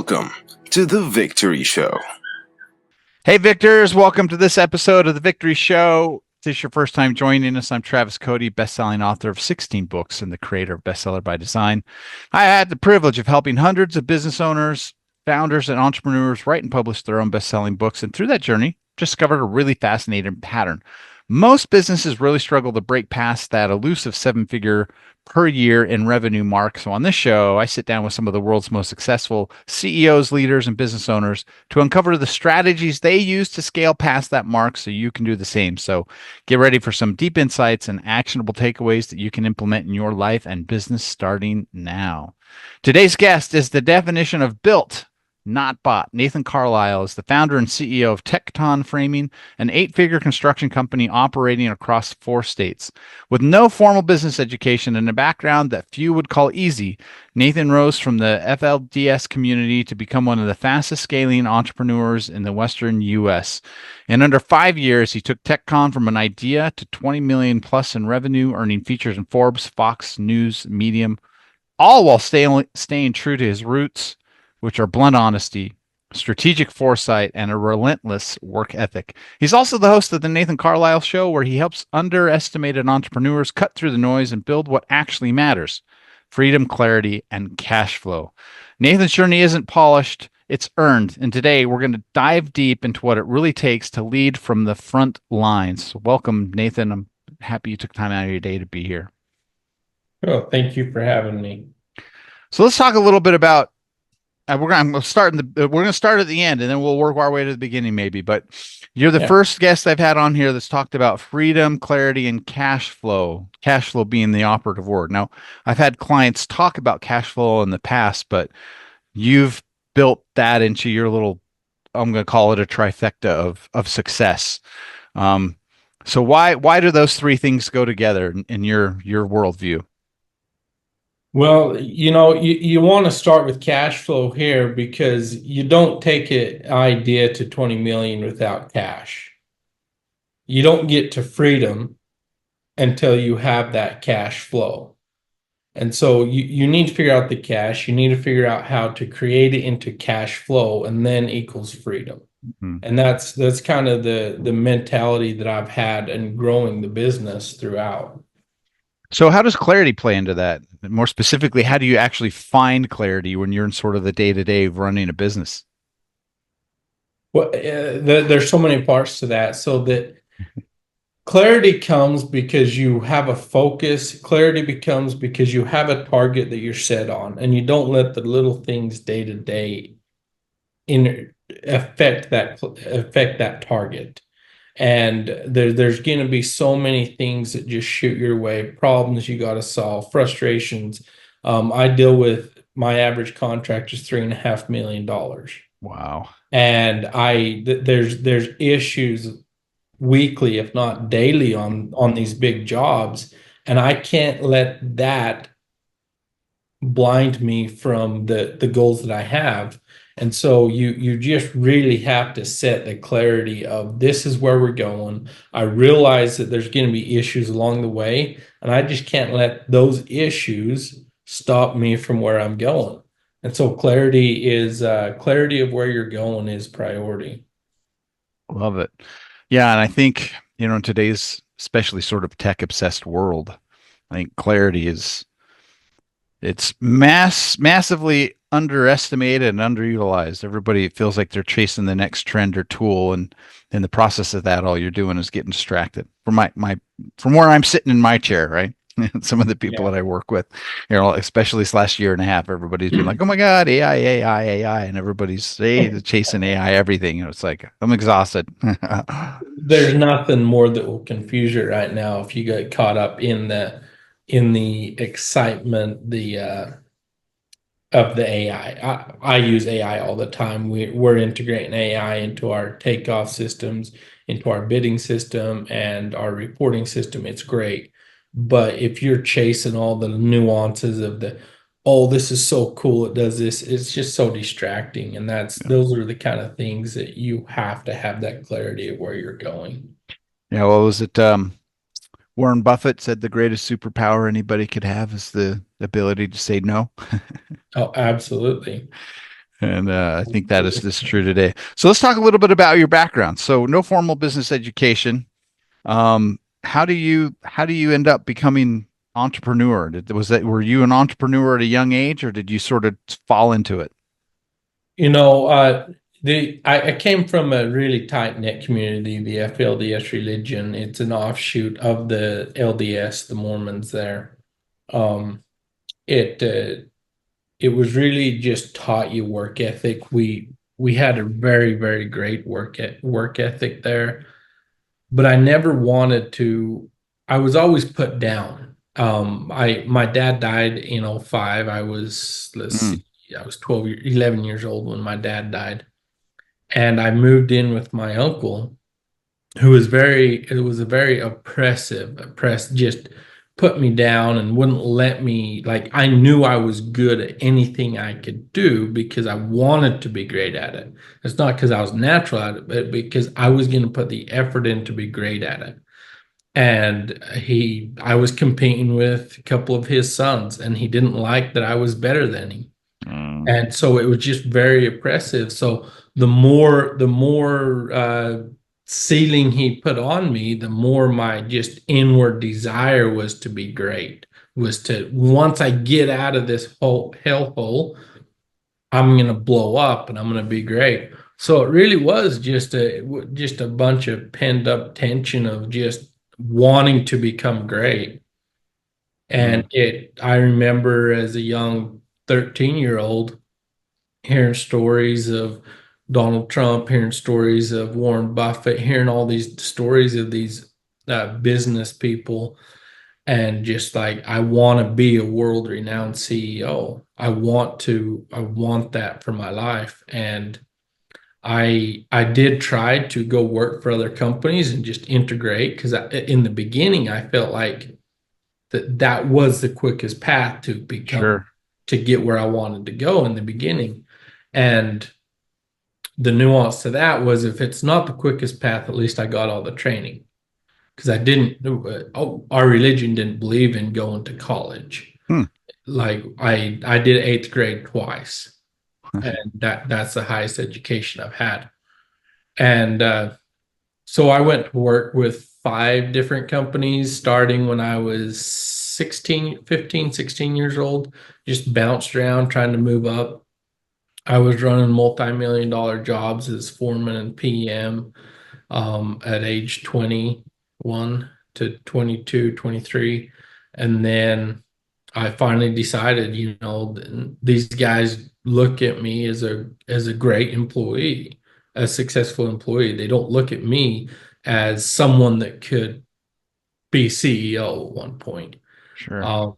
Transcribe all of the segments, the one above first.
Welcome to The Victory Show. Hey, Victors, welcome to this episode of The Victory Show. If this is your first time joining us, I'm Travis Cody, best-selling author of 16 books and the creator of Bestseller by Design. I had the privilege of helping hundreds of business owners, founders, and entrepreneurs write and publish their own best-selling books. And through that journey, discovered a really fascinating pattern. Most businesses really struggle to break past that elusive seven-figure per year in revenue mark. So on this show, I sit down with some of the world's most successful CEOs, leaders, and business owners to uncover the strategies they use to scale past that mark so you can do the same. So get ready for some deep insights and actionable takeaways that you can implement in your life and business starting now. Today's guest is the definition of built, not bought. Nathan Carlilele is the founder and CEO of Tekkon Framing, an eight-figure construction company operating across 4 states. With no formal business education and a background that few would call easy, Nathan rose from the FLDS community to become one of the fastest scaling entrepreneurs in the Western U.S. In under 5 years, he took Tekkon from an idea to 20 million plus in revenue, earning features in Forbes, Fox News, Medium, all while staying true to his roots, which are blunt honesty, strategic foresight, and a relentless work ethic. He's also the host of the Nathan Carlilele Show, where he helps underestimated entrepreneurs cut through the noise and build what actually matters: freedom, clarity, and cash flow. Nathan's journey isn't polished, it's earned. And today we're going to dive deep into what it really takes to lead from the front lines. So welcome, Nathan. I'm happy you took time out of your day to be here. Oh, thank you for having me. So let's talk a little bit about we're going to start at the end, and then we'll work our way to the beginning, maybe. But you're the first guest I've had on here that's talked about freedom, clarity, and cash flow. Cash flow being the operative word. Now, I've had clients talk about cash flow in the past, but you've built that into your little, I'm going to call it a trifecta of success. So why do those 3 things go together in your worldview? Well, you want to start with cash flow here because you don't take an idea to 20 million without cash. You don't get to freedom until you have that cash flow. And so you need to figure out the cash. You need to figure out how to create it into cash flow, and then equals freedom. Mm-hmm. And that's kind of the mentality that I've had in growing the business throughout. So how does clarity play into that? More specifically, how do you actually find clarity when you're in sort of the day-to-day of running a business? Well, there's so many parts to that. So that clarity comes because you have a focus. Clarity becomes because you have a target that you're set on, and you don't let the little things day-to-day affect that target. And there's going to be so many things that just shoot your way, problems you got to solve, frustrations. I deal with, my average contract is $3.5 million. Wow. And there's issues weekly, if not daily, on these big jobs. And I can't let that blind me from the goals that I have. And so you just really have to set the clarity of, this is where we're going. I realize that there's going to be issues along the way, and I just can't let those issues stop me from where I'm going. And so clarity of where you're going is priority. Love it. Yeah, and I think, in today's especially sort of tech obsessed world, I think clarity it's massively underestimated and underutilized. Everybody feels like they're chasing the next trend or tool, and in the process of that, all you're doing is getting distracted. From where I'm sitting in my chair, right? Some of the people that I work with, especially this last year and a half, everybody's been like, "Oh my God, AI, AI, AI," and everybody's chasing AI everything. It's like, I'm exhausted. There's nothing more that will confuse you right now if you get caught up in the excitement, of the AI. I use AI all the time. We're integrating AI into our takeoff systems, into our bidding system, and our reporting system. It's great. But if you're chasing all the nuances of oh, this is so cool, it does this, it's just so distracting. And those are the kind of things that you have to have that clarity of where you're going. Yeah, well, was it Warren Buffett said the greatest superpower anybody could have is the ability to say no? Oh, absolutely. And I think that is true today. So let's talk a little bit about your background. So no formal business education. How do you end up becoming entrepreneur? Were you an entrepreneur at a young age, or did you sort of fall into it? You know, I came from a really tight-knit community, the FLDS religion. It's an offshoot of the LDS, the Mormons there. Um, it it was really just taught you work ethic. We had a very, very great work ethic there, but I never wanted to. I was always put down. I my dad died in '05. I was, let's Mm, see, I was 11 years old when my dad died, and I moved in with my uncle, who was it was a very oppressed, just put me down and wouldn't let me, like, I knew I was good at anything I could do because I wanted to be great at it. It's not because I was natural at it, but because I was going to put the effort in to be great at it. And I was competing with a couple of his sons, and he didn't like that I was better than him. mm, And so it was just very oppressive. So the more ceiling he put on me, the more my just inward desire was to be great, was to, once I get out of this whole hellhole, I'm gonna blow up and I'm gonna be great. So it really was just a bunch of pent up tension of just wanting to become great. And mm. I remember as a young 13-year-old hearing stories of Donald Trump, hearing stories of Warren Buffett, hearing all these stories of these business people, and just like, I want to be a world renowned CEO. I want that for my life. And I did try to go work for other companies and just integrate, because in the beginning I felt like that was the quickest path to become, Sure. to get where I wanted to go in the beginning. And the nuance to that was, if it's not the quickest path, at least I got all the training, because I didn't. Our religion didn't believe in going to college. Hmm. Like, I did eighth grade twice, and that's the highest education I've had. And so I went to work with 5 different companies starting when I was 16 years old, just bounced around trying to move up. I was running multi-million-dollar jobs as foreman and PM at age 21 to 22, 23. And then I finally decided, these guys look at me as a great employee, a successful employee. They don't look at me as someone that could be CEO at one point. Sure. Um,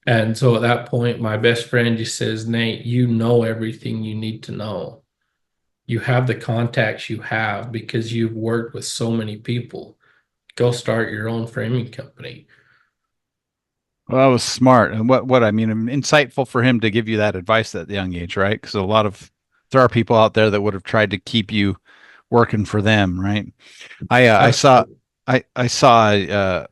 and so at that point, my best friend just says, Nate, you know everything you need to know. You have the contacts you have because you've worked with so many people. Go start your own framing company. Well, that was smart, and what I mean, insightful for him to give you that advice at the young age, right? Because there are people out there that would have tried to keep you working for them, right? I saw Absolutely. I saw it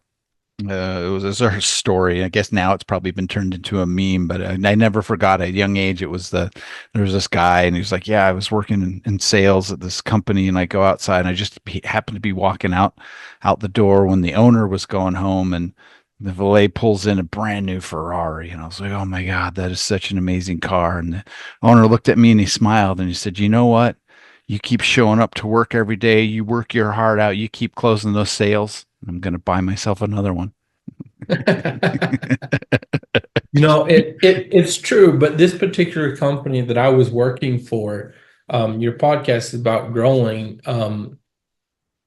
was a story. I guess now it's probably been turned into a meme, but I never forgot at a young age. There was this guy, and he was like, "Yeah, I was working in sales at this company, and I go outside, and I just happened to be walking out the door when the owner was going home, and the valet pulls in a brand new Ferrari, and I was like, "Oh my God, that is such an amazing car!" And the owner looked at me and he smiled and he said, "You know what? You keep showing up to work every day. You work your heart out. You keep closing those sales. I'm going to buy myself another one." It's true, but this particular company that I was working for, your podcast is about growing.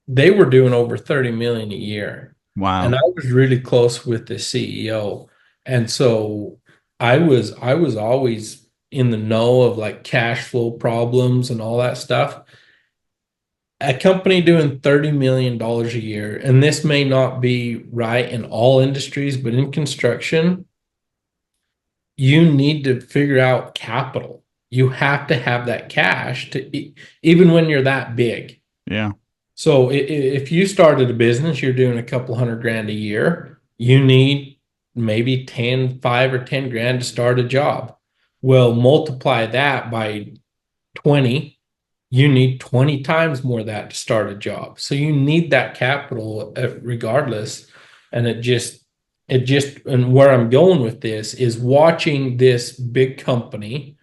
They were doing over 30 million a year. And Wow. I was really close with the CEO. And so I was always in the know of like cash flow problems and all that stuff. A company doing $30 million a year, and this may not be right in all industries, but in construction, you need to figure out capital. You have to have that cash even when you're that big. Yeah. So if you started a business, you're doing a couple hundred grand a year, you need maybe 5 or 10 grand to start a job. Well, multiply that by 20, you need 20 times more of that to start a job. So you need that capital regardless. And and where I'm going with this is watching this big company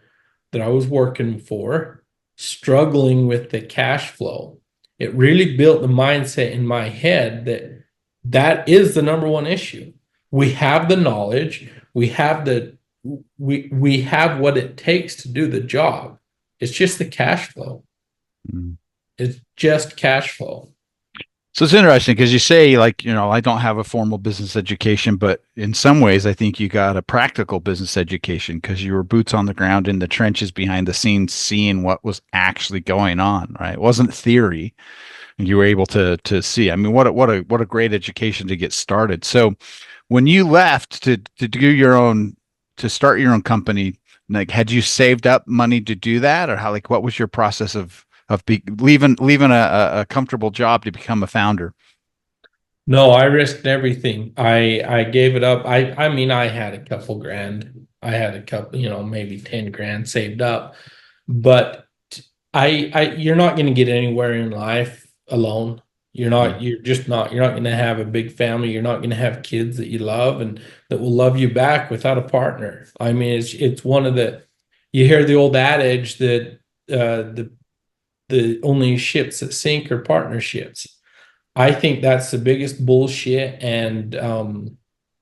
that I was working for struggling with the cash flow. It really built the mindset in my head that that is the number one issue. We have the knowledge, we have we have what it takes to do the job. It's just the cash flow. Mm. It's just cash flow. So it's interesting because you say, like, I don't have a formal business education, but in some ways, I think you got a practical business education because you were boots on the ground in the trenches behind the scenes, seeing what was actually going on, right? It wasn't theory. And you were able to see. I mean, what a great education to get started. So when you left to do your own, to start your own company, like, had you saved up money to do that, or how, like, what was your process of leaving a comfortable job to become a founder? No, I risked everything. I gave it up. I mean, I had a couple grand. I had a couple, maybe 10 grand saved up. But you're not going to get anywhere in life alone. You're not going to have a big family. You're not going to have kids that you love and that will love you back without a partner. I mean, it's one of you hear the old adage that the only ships that sink are partnerships. I think that's the biggest bullshit, and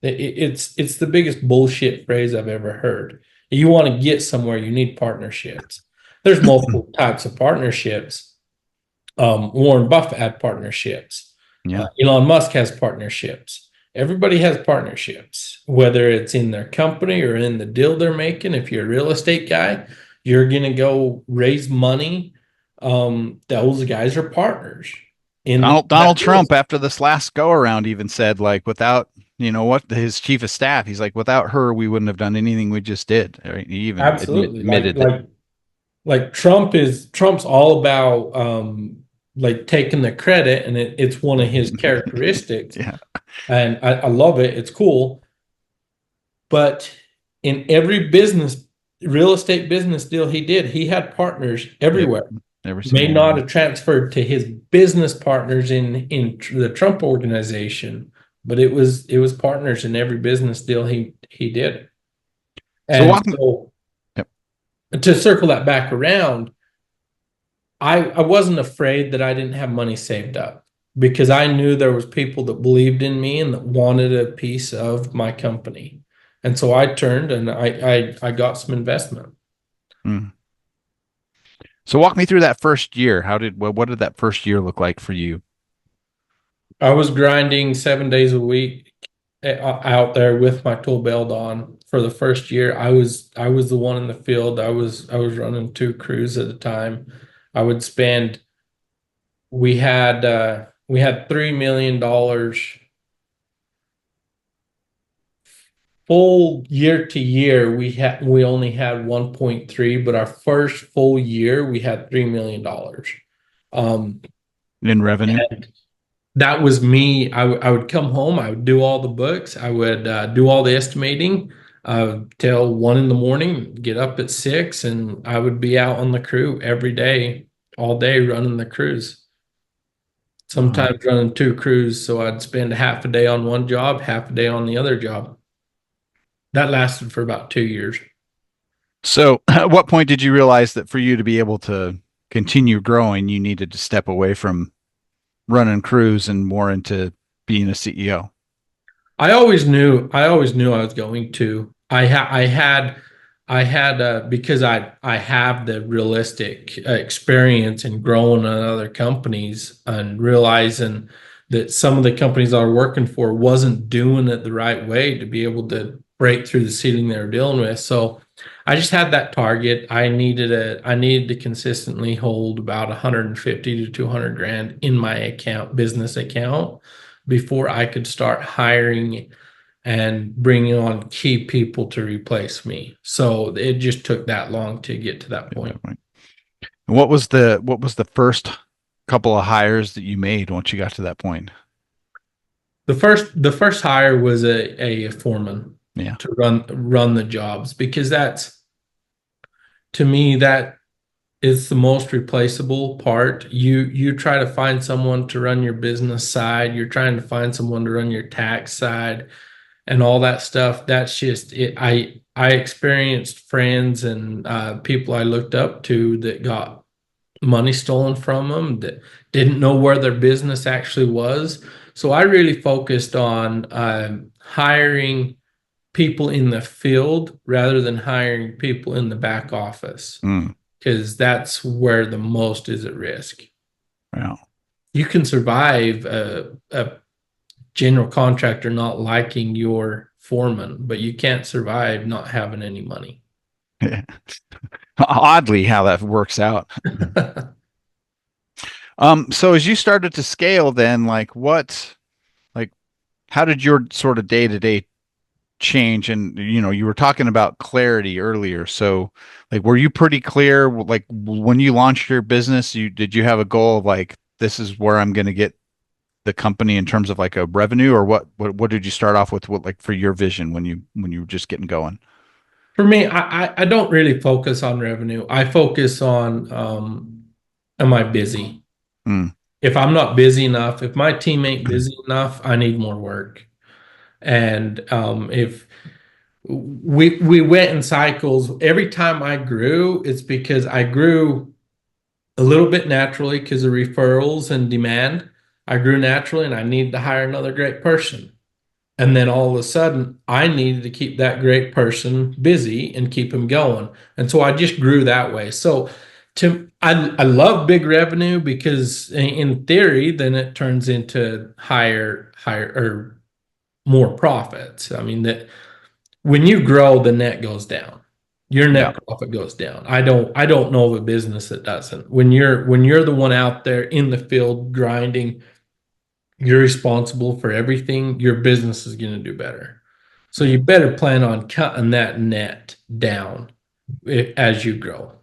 it's the biggest bullshit phrase I've ever heard. You want to get somewhere, you need partnerships. There's multiple types of partnerships. Warren Buffett had partnerships. Yeah. Elon Musk has partnerships. Everybody has partnerships, whether it's in their company or in the deal they're making. If you're a real estate guy, you're going to go raise money. Those guys are partners. Donald Trump, after this last go around, even said, like, without, his chief of staff, he's like, without her, we wouldn't have done anything we just did. Right? He even Absolutely. admitted that. Like Trump's all about like taking the credit, and it's one of his characteristics. Yeah. And I love it. It's cool. But in every real estate business deal he did, he had partners everywhere. May not have transferred to his business partners in the Trump organization, but it was partners in every business deal he did. And so Yep. to circle that back around, I wasn't afraid that I didn't have money saved up, because I knew there was people that believed in me and that wanted a piece of my company. And so I turned and I got some investment. Mm. So walk me through that first year. What did that first year look like for you? I was grinding 7 days a week out there with my tool belt on for the first year. I was the one in the field. I was running 2 crews at a time. I would spend. We had $3 million full year to year. We only had 1.3, but our first full year we had $3 million In revenue. That was me. I would come home. I would do all the books. I would do all the estimating till 1 a.m. Get up at 6, and I would be out on the crew every day, all day running the crews. Sometimes running 2 crews, so I'd spend half a day on one job, half a day on the other job. That lasted for about 2 years. So, at what point did you realize that for you to be able to continue growing, you needed to step away from running crews and more into being a CEO? I always knew I was going to. I had because I have the realistic experience in growing in other companies and realizing that some of the companies I was working for wasn't doing it the right way to be able to break through the ceiling they were dealing with. So I just had that target. I needed to consistently hold about 150 to 200 grand in my business account, before I could start hiring and bringing on key people to replace me. So it just took that long to get to that point. And what was the first couple of hires that you made once you got to that point? The first hire was a foreman, Yeah, to run the jobs, because that's, to me, It's the most replaceable part. You try to find someone to run your business side, you're trying to find someone to run your tax side and all that stuff. That's just it. I experienced friends and people I looked up to that got money stolen from them, that didn't know where their business actually was. So I really focused on hiring people in the field rather than hiring people in the back office, Mm, because that's where the most is at risk. yeah. You can survive a general contractor not liking your foreman, but you can't survive not having any money. Oddly, how that works out. So as you started to scale, then like, how did your sort of day to day change? And you were talking about clarity earlier. So, like, were you pretty clear? Like, when you launched your business, did you have a goal of like, this is where I'm going to get the company in terms of like a revenue, or what did you start off with? What like for your vision when you were just getting going? For me, I don't really focus on revenue. I focus on am I busy? Mm, If I'm not busy enough, if my team ain't busy enough, I need more work. And if we went in cycles, every time I grew, it's because I grew a little bit naturally because of referrals and demand. I grew naturally and I needed to hire another great person. And then all of a sudden, I needed to keep that great person busy and keep him going. And so I just grew that way. So I love big revenue because in theory, then it turns into higher or more profits. I mean that when you grow, the net goes down. Your yeah. net profit goes down. I don't know of a business that doesn't. When you're the one out there in the field grinding, you're responsible for everything, your business is going to do better. So you better plan on cutting that net down as you grow.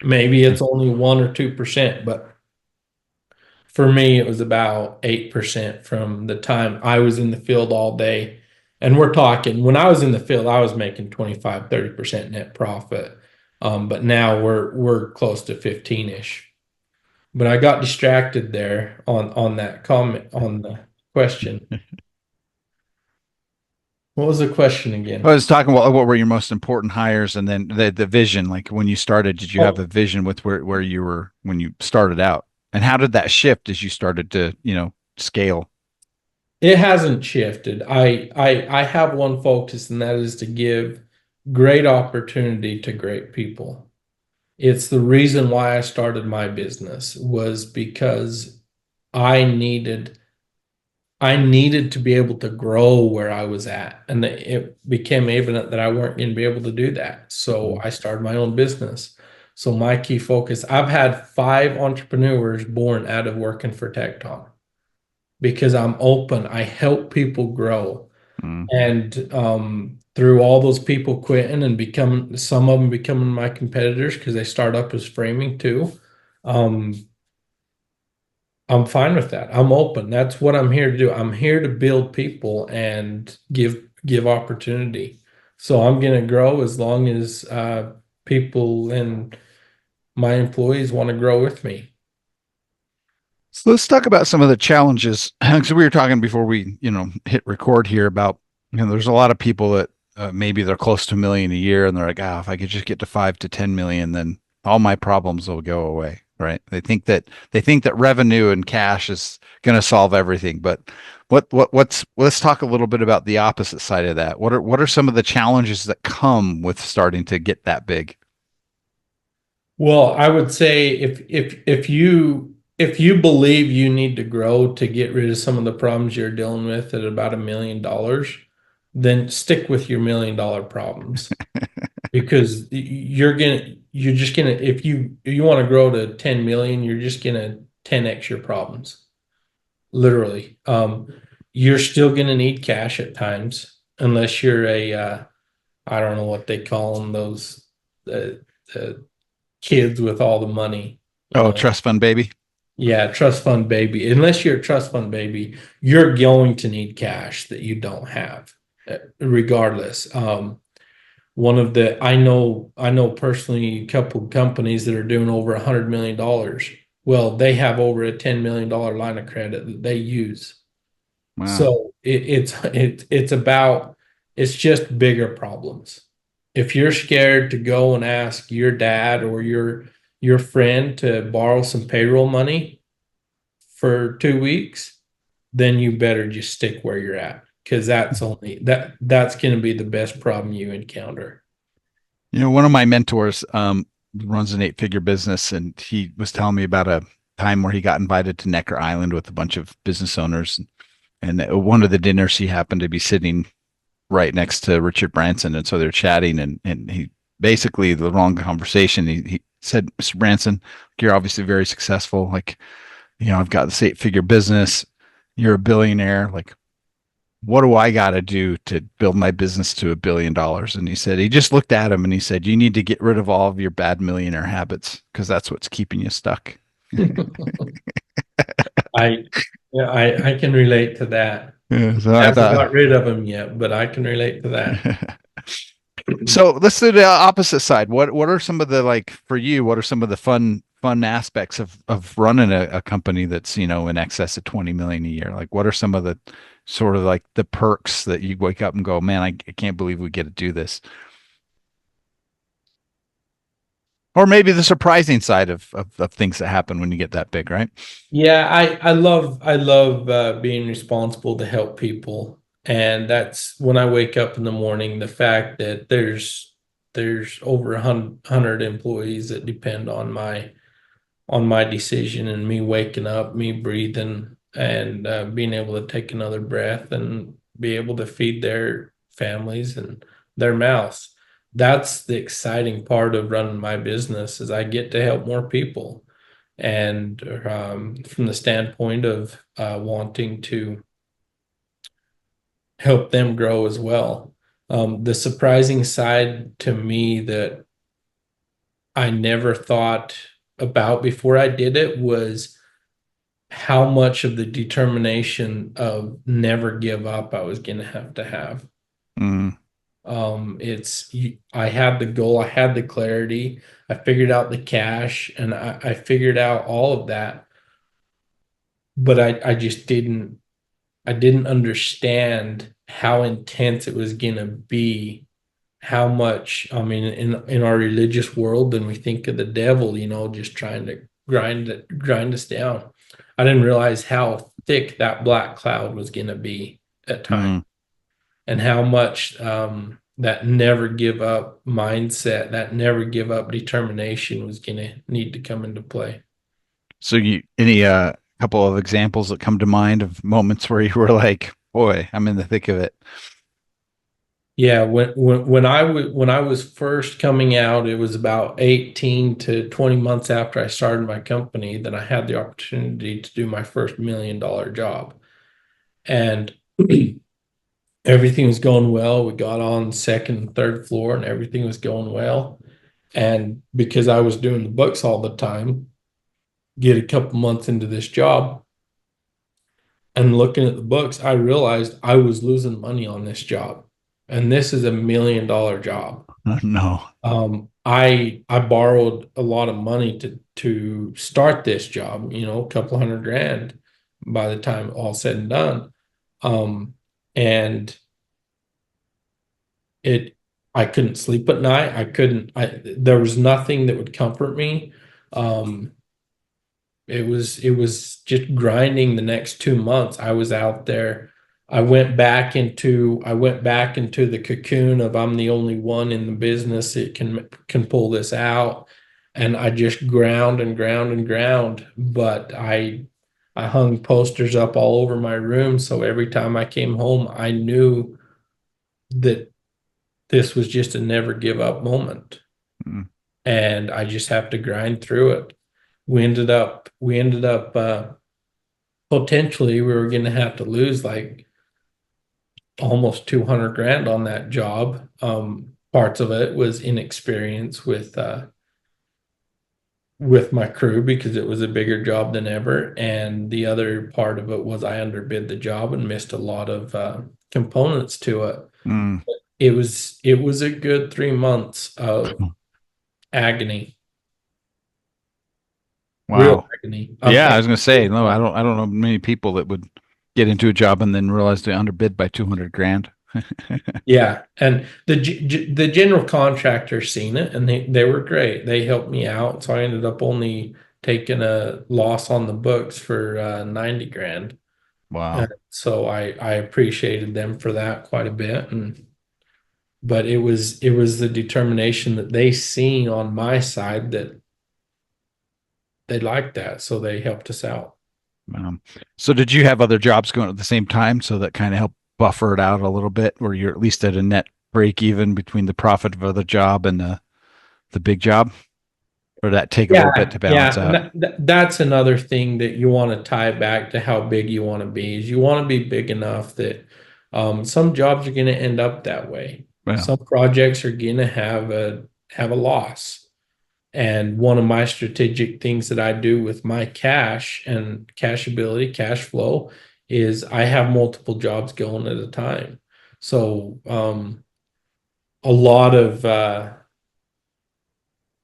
Maybe it's only 1 or 2%, but for me, it was about 8% from the time I was in the field all day. And we're talking, when I was in the field, I was making 25-30% net profit. But now we're close to 15-ish. But I got distracted there on that comment on the question. What was the question I again? was talking about what were your most important hires, and then the vision. Like when you started, did you have a Oh, vision with where you were when you started out, and how did that shift as you started to scale? it hasn't shifted. I have one focus, and that is to give great opportunity to great people. It's the reason why I started my business was because I needed I needed to be able to grow where I was at. And it became evident that I weren't going to be able to do that. So Mm, I started my own business. So my key focus, I've had 5 entrepreneurs born out of working for Tekkon because I'm open. I help people grow. mm. And through all those people quitting and becoming, some of them becoming my competitors because they start up as framing too. Um, I'm fine with that. I'm open. That's what I'm here to do. I'm here to build people and give opportunity. So I'm going to grow as long as people and my employees want to grow with me. So let's talk about some of the challenges. So we were talking before we, hit record here about, there's a lot of people that maybe they're close to 1 million a year, and they're like, if I could just get to 5 to 10 million, then all my problems will go away, right? They think that revenue and cash is going to solve everything. But let's talk a little bit about the opposite side of that. What are some of the challenges that come with starting to get that big? Well, I would say if you believe you need to grow to get rid of some of the problems you're dealing with at about $1 million, then stick with your $1 million problems. Because you're just gonna if you want to grow to 10 million, you're just gonna 10x your problems, literally. You're still gonna need cash at times unless you're a I don't know what they call them, those uh, uh, kids with all the money. Oh, uh, trust fund baby. yeah, trust fund baby. Unless you're a trust fund baby, you're going to need cash that you don't have, regardless. I know personally a couple companies that are doing over $100 million. Well, they have over a $10 million line of credit that they use. Wow. So it's just bigger problems. If you're scared to go and ask your dad or your friend to borrow some payroll money for 2 weeks, then you better just stick where you're at, because that's going to be the best problem you encounter. One of my mentors runs an 8-figure business, and he was telling me about a time where he got invited to Necker Island with a bunch of business owners. And at one of the dinners, he happened to be sitting right next to Richard Branson. And so they're chatting, and he basically, the wrong conversation. He said, "Mr. Branson, you're obviously very successful. Like, I've got this 8-figure business. You're a billionaire. Like, what do I got to do to build my business to $1 billion?" And he just looked at him and he said, "You need to get rid of all of your bad millionaire habits, because that's what's keeping you stuck." I I can relate to that. Yeah, so I Haven't thought. got rid of them yet, but I can relate to that. So let's do the opposite side. What are some of the, like, for you, what are some of the fun aspects of running a company that's, in excess of 20 million a year? Like, what are some of the sort of like the perks that you wake up and go, "Man, I can't believe we get to do this." Or maybe the surprising side of things that happen when you get that big, right? Yeah, I love being responsible to help people, and that's when I wake up in the morning. The fact that there's over 100 employees that depend on my decision, and me waking up, me breathing, and being able to take another breath and be able to feed their families and their mouths. That's the exciting part of running my business, is I get to help more people. And from the standpoint of wanting to help them grow as well. The surprising side to me that I never thought about before I did it was how much of the determination of never give up I was going to have to have. Mm. I had the goal, I had the clarity, I figured out the cash, and I figured out all of that, but I just didn't understand how intense it was going to be. How much, I mean, in our religious world, then we think of the devil, just trying to grind us down. I didn't realize how thick that black cloud was going to be at times, Mm. and how much that never give up mindset, that never give up determination was going to need to come into play. So any couple of examples that come to mind of moments where you were like, "Boy, I'm in the thick of it." Yeah, when I was first coming out, it was about 18 to 20 months after I started my company that I had the opportunity to do my first $1 million job. And everything was going well. We got on second and third floor and everything was going well. And because I was doing the books all the time, get a couple months into this job and looking at the books, I realized I was losing money on this job. And this is $1 million job. No. I borrowed a lot of money to start this job, a couple hundred grand by the time all said and done. And it I couldn't sleep at night. There was nothing that would comfort me. Um, it was just grinding the next 2 months. I was out there. I went back into the cocoon of I'm the only one in the business that can pull this out. And I just ground and ground and ground. But I hung posters up all over my room. So every time I came home, I knew that this was just a never give up moment. Mm. And I just have to grind through it. We ended up potentially we were going to have to lose like almost 200 grand on that job. Parts of it was inexperience with my crew because it was a bigger job than ever, and the other part of it was I underbid the job and missed a lot of components to it. Mm. it was a good 3 months of agony, real Wow. agony. Yeah, I was going to say, no, I don't know many people that would get into a job and then realize they underbid by 200 grand. Yeah, and the general contractor seen it, and they were great. They helped me out, so I ended up only taking a loss on the books for 90 grand. Wow. So I appreciated them for that quite a bit, and but it was the determination that they seen on my side that they liked that, so they helped us out. So did you have other jobs going at the same time so that kind of helped buffer it out a little bit, where you're at least at a net break even between the profit of the job and the big job? Or that take a little bit Yeah, to balance yeah, and out? that's another thing that you want to tie back to how big you want to be. Is you want to be big enough that some jobs are going to end up that way. Well, Some projects are going to have a loss. And one of my strategic things that I do with my cash and cash ability, cash flow, is I have multiple jobs going at a time. So a lot of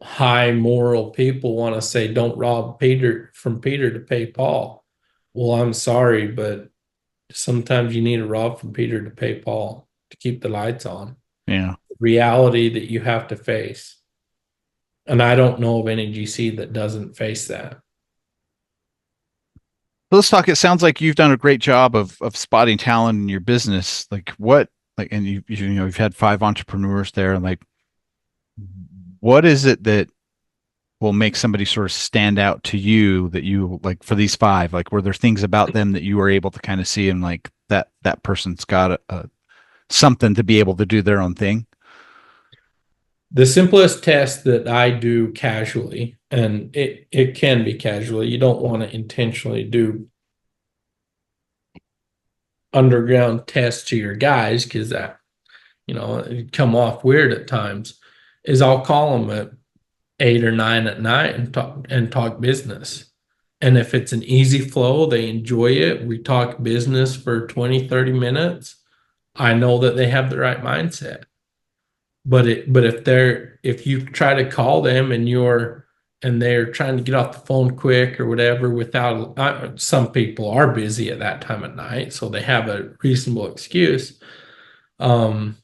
high moral people want to say, don't rob Peter from Peter to pay Paul. Well, I'm sorry, but sometimes you need to rob from Peter to pay Paul to keep the lights on. yeah. Reality that you have to face. And I don't know of any GC that doesn't face that. Let's talk. It sounds like you've done a great job of spotting talent in your business. Like what, like, and you know, you've had 5 entrepreneurs there, and like, what is it that will make somebody sort of stand out to you that you like for these five? Like, were there things about them that you were able to kind of see and like that person's got something to be able to do their own thing? The simplest test that I do casually, and it can be casually, you don't want to intentionally do underground tests to your guys because that, it come off weird at times, is I'll call them at 8 or 9 at night and talk business. And if it's an easy flow, they enjoy it, we talk business for 20, 30 minutes, I know that they have the right mindset. But if you try to call them and they're trying to get off the phone quick or whatever without some people are busy at that time of night, so they have a reasonable excuse. Um,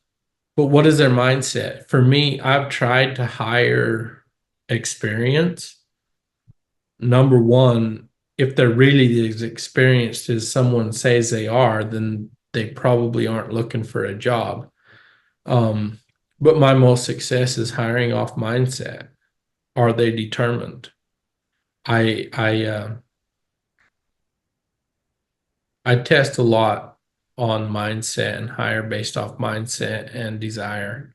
but what is their mindset? For me, I've tried to hire experience. Number one, if they're really as experienced as someone says they are, then they probably aren't looking for a job. Um, but my most success is hiring off mindset. Are they determined? I test a lot on mindset and hire based off mindset and desire.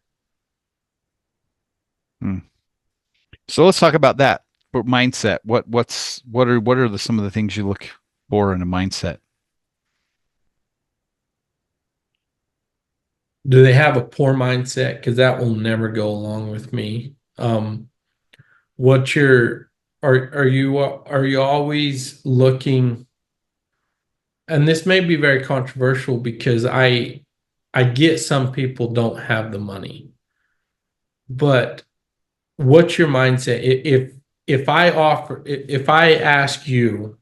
Hmm. So let's talk about that. But mindset. What are some of the things you look for in a mindset? Do they have a poor mindset? Because that will never go along with me. What's your are you always looking? And this may be very controversial because I get some people don't have the money, but what's your mindset? If I ask you,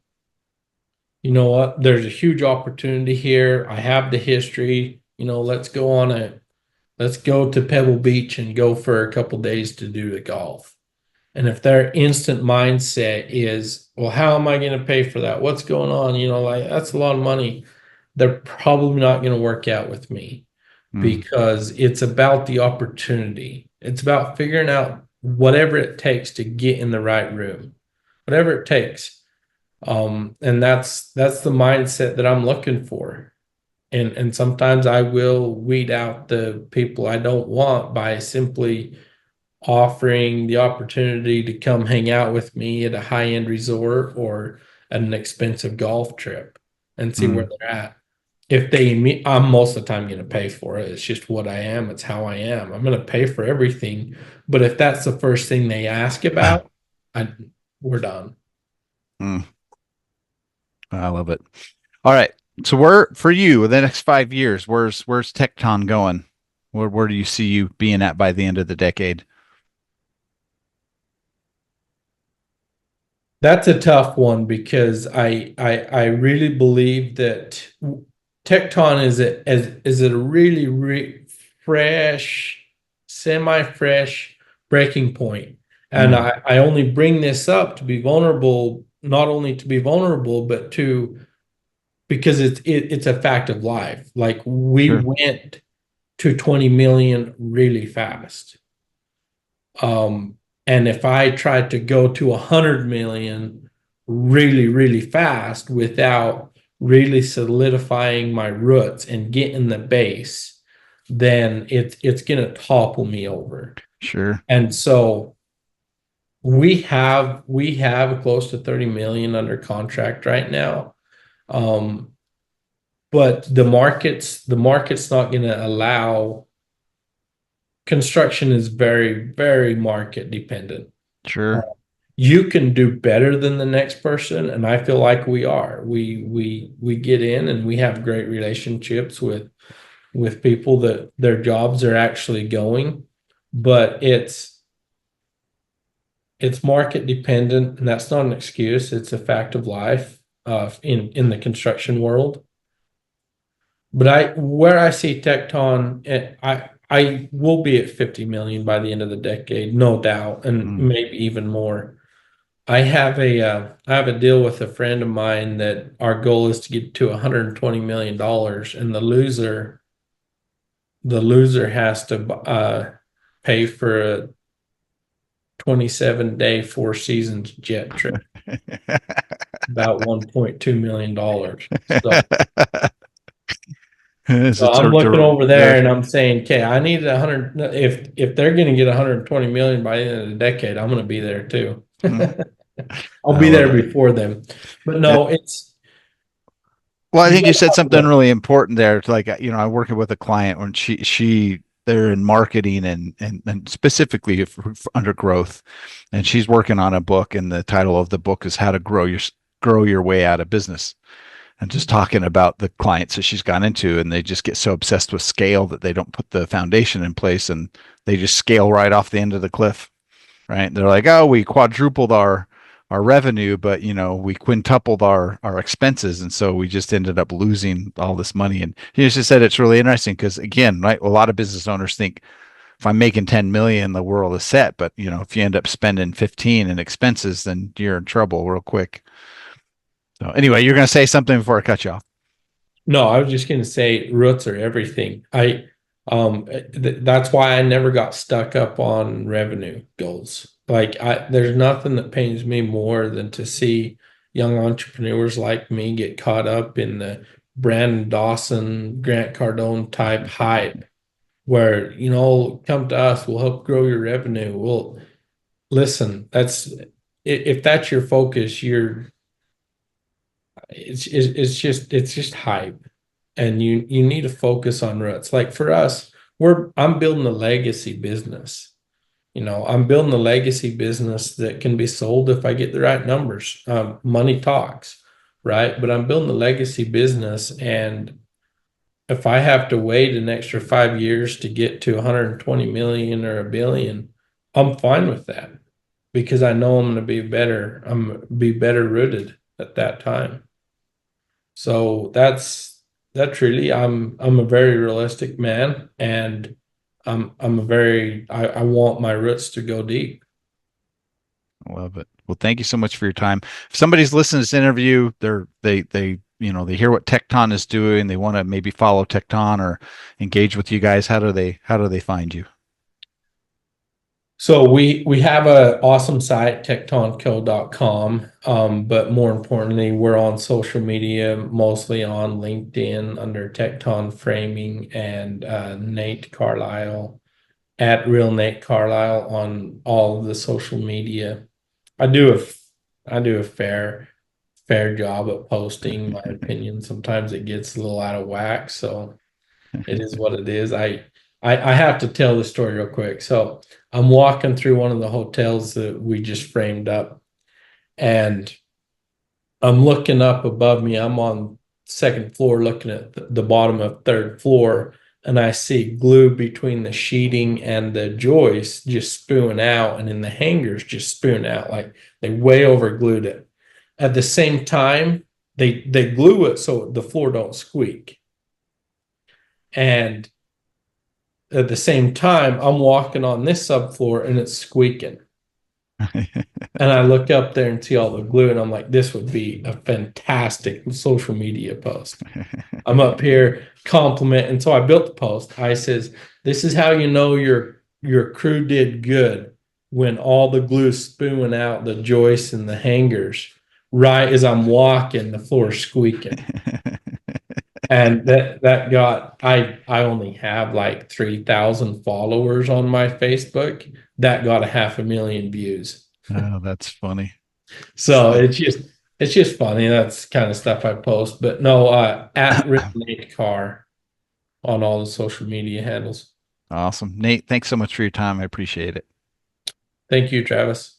you know what, there's a huge opportunity here. I have the history. Let's go to Pebble Beach and go for a couple days to do the golf. And if their instant mindset is, well, how am I going to pay for that? What's going on? Like that's a lot of money. They're probably not going to work out with me Hmm. because it's about the opportunity. It's about figuring out whatever it takes to get in the right room, whatever it takes. And that's the mindset that I'm looking for. And sometimes I will weed out the people I don't want by simply offering the opportunity to come hang out with me at a high-end resort or at an expensive golf trip and see where Hmm. they're at. If they meet, I'm most of the time going to pay for it. It's just what I am. It's how I am. I'm going to pay for everything. But if that's the first thing they ask about, I, we're done. Hmm. I love it. All right. So where for you the next 5 years, where's Tecton going? Where do you see you being at by the end of the decade? That's a tough one because I really believe that Tecton is a really fresh, semi-fresh breaking point. And Mm, I only bring this up to be vulnerable, not only to be vulnerable, but to because it's a fact of life. Like we sure, went to 20 million really fast. And if I tried to go to 100 million really fast without really solidifying my roots and getting the base, then it's gonna topple me over. sure, And so we have close to 30 million under contract right now. Um, but the market's not gonna allow. Construction is very market dependent. sure. You can do better than the next person, and I feel like we are. We get in and we have great relationships with people that their jobs are actually going, but it's market dependent, and that's not an excuse. It's a fact of life in the construction world. But where I see Tecton, I will be at 50 million by the end of the decade, no doubt, and Mm. maybe even more. I have a deal with a friend of mine that our goal is to get to 120 million dollars, and the loser has to pay for a 27-day Four Seasons jet trip, about 1.2 million dollars. So It's a So I'm looking over there yeah, and I'm saying, okay, I need 100. If they're going to get 120 million by the end of the decade, I'm going to be there too. mm, I'll I be love there it. before them. But Yeah. no, it's Well, I you think you got to said have the something right. really important there. It's like, I'm working with a client when they're in marketing and specifically under growth, and she's working on a book, and the title of the book is How to Grow Your Way Out of Business. And just talking about the clients that she's gone into, and they just get so obsessed with scale that they don't put the foundation in place, and they just scale right off the end of the cliff. Right? They're like, oh, we quadrupled our revenue, but we quintupled our expenses, and so we just ended up losing all this money. And you just said it's really interesting because again, right, a lot of business owners think if I'm making 10 million, the world is set. But if you end up spending 15 in expenses, then you're in trouble real quick. So anyway, you're going to say something before I cut you off. No, I was just going to say roots are everything. That's why I never got stuck up on revenue goals. Like there's nothing that pains me more than to see young entrepreneurs like me get caught up in the Brandon Dawson, Grant Cardone type hype where, come to us, we'll help grow your revenue. Well, listen, if that's your focus, it's just hype, and you need to focus on roots. Like for us, I'm building a legacy business. I'm building a legacy business that can be sold if I get the right numbers. Money talks, right? But I'm building a legacy business, and if I have to wait an extra 5 years to get to 120 million or a billion, I'm fine with that because I know I'm going to be better. I'm gonna be better rooted at that time. So that's really I'm a very realistic man, and I want my roots to go deep. I love it. Well, thank you so much for your time. If somebody's listening to this interview, they hear what Tecton is doing, they want to maybe follow Tecton or engage with you guys. How do they find you? So we have a awesome site, tectonco.com. But more importantly, we're on social media, mostly on LinkedIn under Tecton Framing, and Nate Carlisle at Real Nate Carlisle on all of the social media. I do a fair job at posting my opinion. Sometimes it gets a little out of whack, so it is what it is. I have to tell the story real quick. So I'm walking through one of the hotels that we just framed up, and I'm looking up above me. I'm on second floor looking at the bottom of third floor, and I see glue between the sheeting and the joist just spewing out, and in the hangers just spewing out, like they way over glued it. At the same time, they glue it so the floor don't squeak. And at the same time, I'm walking on this subfloor and it's squeaking. And I look up there and see all the glue, and I'm like, this would be a fantastic social media post. I'm up here complimenting. So I built the post. I says, this is how you know your crew did good, when all the glue spewing out the joists and the hangers right as I'm walking, the floor squeaking. And that got, I only have like 3,000 followers on my Facebook. That got 500,000 views. Oh, that's funny. So it's just funny. That's kind of stuff I post. But no, at Nate Carr on all the social media handles. Awesome. Nate, thanks so much for your time. I appreciate it. Thank you, Travis.